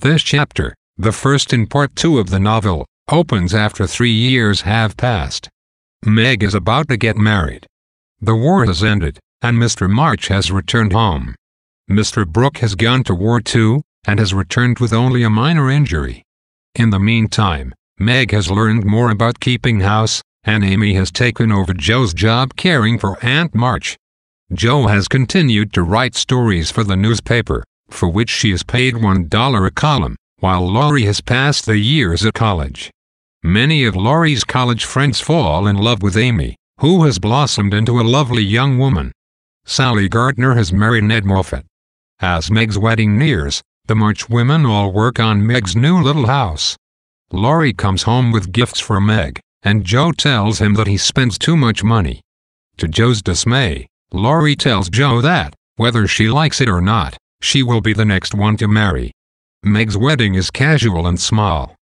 This chapter, the first in part 2 of the novel, opens after 3 years have passed. Meg is about to get married. The war has ended, and Mr. March has returned home. Mr. Brooke has gone to war too, and has returned with only a minor injury. In the meantime, Meg has learned more about keeping house, and Amy has taken over Joe's job caring for Aunt March. Joe has continued to write stories for the newspaper, for which she is paid $1 a column, while Laurie has passed the years at college. Many of Laurie's college friends fall in love with Amy, who has blossomed into a lovely young woman. Sally Gardner has married Ned Moffat. As Meg's wedding nears, the March women all work on Meg's new little house. Laurie comes home with gifts for Meg, and Joe tells him that he spends too much money. To Joe's dismay, Laurie tells Joe that, whether she likes it or not, she will be the next one to marry. Meg's wedding is casual and small.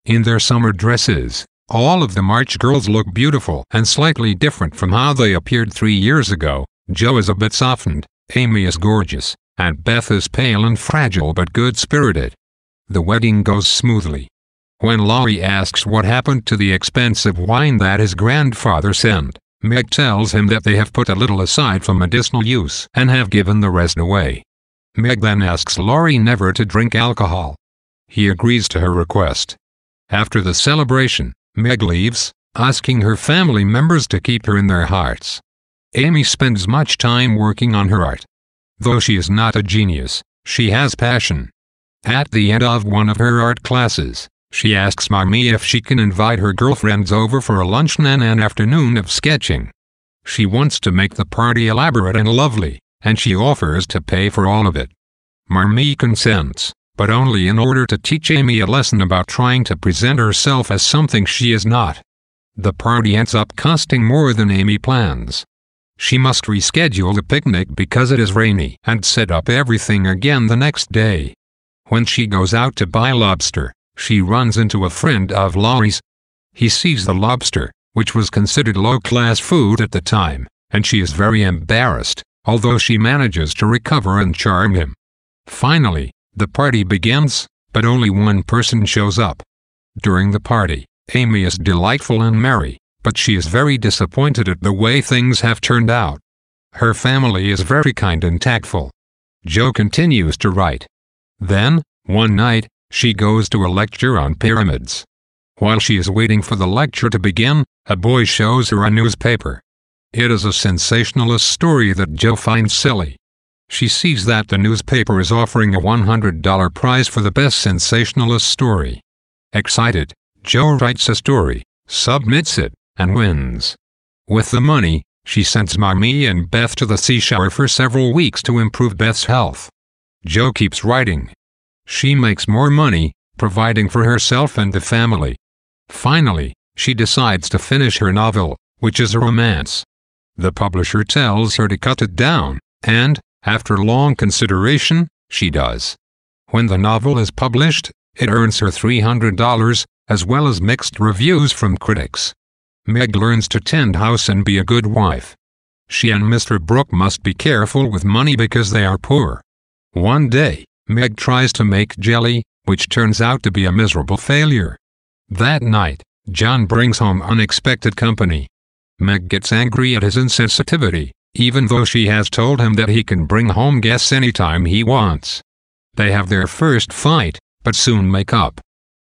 In their summer dresses, all of the March girls look beautiful and slightly different from how they appeared 3 years ago. Joe is a bit softened, Amy is gorgeous, and Beth is pale and fragile but good-spirited. The wedding goes smoothly. When Laurie asks what happened to the expensive wine that his grandfather sent, Meg tells him that they have put a little aside for medicinal use and have given the rest away. Meg then asks Laurie never to drink alcohol. He agrees to her request. After the celebration, Meg leaves, asking her family members to keep her in their hearts. Amy spends much time working on her art. Though she is not a genius, she has passion. At the end of one of her art classes, she asks Mommy if she can invite her girlfriends over for a luncheon and an afternoon of sketching. She wants to make the party elaborate and lovely, and she offers to pay for all of it. Mommy consents, but only in order to teach Amy a lesson about trying to present herself as something she is not. The party ends up costing more than Amy plans. She must reschedule the picnic because it is rainy and set up everything again the next day. When she goes out to buy lobster, she runs into a friend of Laurie's. He sees the lobster, which was considered low-class food at the time, and she is very embarrassed, although she manages to recover and charm him. Finally, the party begins, but only one person shows up. During the party, Amy is delightful and merry, but she is very disappointed at the way things have turned out. Her family is very kind and tactful. Joe continues to write. Then, one night, she goes to a lecture on pyramids. While she is waiting for the lecture to begin, a boy shows her a newspaper. It is a sensationalist story that Joe finds silly. She sees that the newspaper is offering a $100 prize for the best sensationalist story. Excited, Joe writes a story, submits it, and wins. With the money, she sends Mommy and Beth to the seashore for several weeks to improve Beth's health. Joe keeps writing. She makes more money, providing for herself and the family. Finally, she decides to finish her novel, which is a romance. The publisher tells her to cut it down, and, after long consideration, she does. When the novel is published, it earns her $300, as well as mixed reviews from critics. Meg learns to tend house and be a good wife. She and Mr. Brooke must be careful with money because they are poor. One day, Meg tries to make jelly, which turns out to be a miserable failure. That night, John brings home unexpected company. Meg gets angry at his insensitivity, even though she has told him that he can bring home guests anytime he wants. They have their first fight, but soon make up.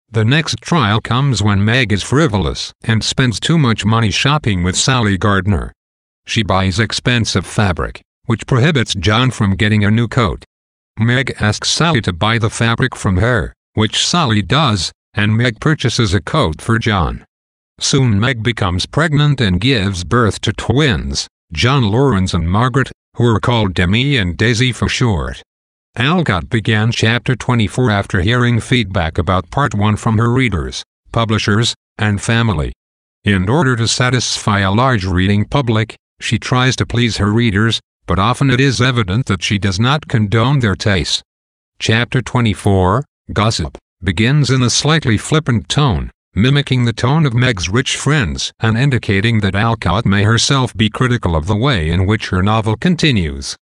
The next trial comes when Meg is frivolous and spends too much money shopping with Sally Gardner. She buys expensive fabric, which prohibits John from getting a new coat. Meg asks Sally to buy the fabric from her, which Sally does, and Meg purchases a coat for John. Soon Meg becomes pregnant and gives birth to twins, John Lawrence and Margaret, who are called Demi and Daisy for short. Alcott began Chapter 24 after hearing feedback about Part 1 from her readers, publishers, and family. In order to satisfy a large reading public, she tries to please her readers, but often it is evident that she does not condone their tastes. Chapter 24, Gossip, begins in a slightly flippant tone, mimicking the tone of Meg's rich friends and indicating that Alcott may herself be critical of the way in which her novel continues.